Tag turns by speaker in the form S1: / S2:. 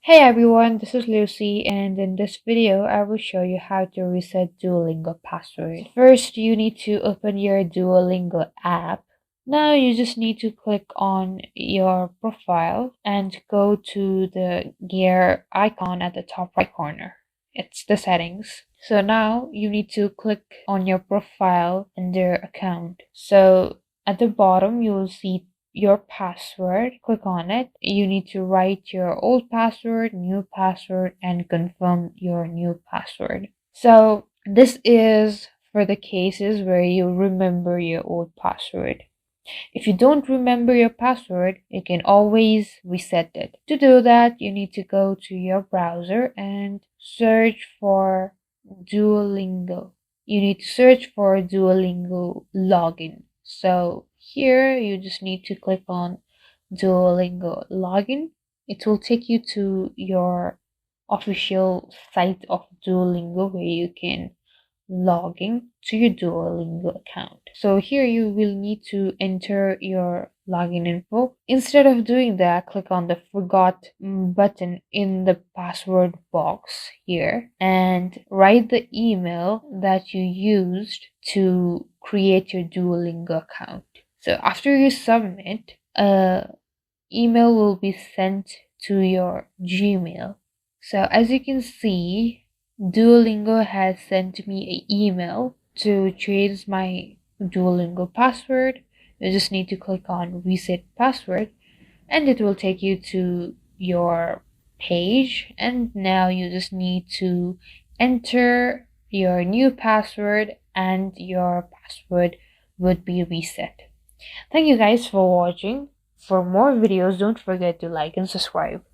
S1: Hey everyone, this is Lucy, and in this video I will show you how to reset Duolingo password. First, you need to open your Duolingo app. Now you just need to click on your profile and go to the gear icon at the top right corner. It's the settings. So now you need to click on your profile under account. So at the bottom you will see your password. Click on it. You need to write your old password, new password, and confirm your new password. So this is for the cases where you remember your old password. If you don't remember your password, you can always reset it. To do that, you need to go to your browser and search for Duolingo. You need to search for Duolingo login. So here you just need to click on Duolingo login. It will take you to your official site of Duolingo where you can logging to your Duolingo account. So here you will need to enter your login info. Instead of doing that, click on the forgot button in the password box here and write the email that you used to create your Duolingo account. So after you submit, email will be sent to your Gmail. So as you can see, Duolingo has sent me an email to change my Duolingo password. You just need to click on reset password and it will take you to your page, and now you just need to enter your new password and your password would be reset. Thank you guys for watching. For more videos, don't forget to like and subscribe.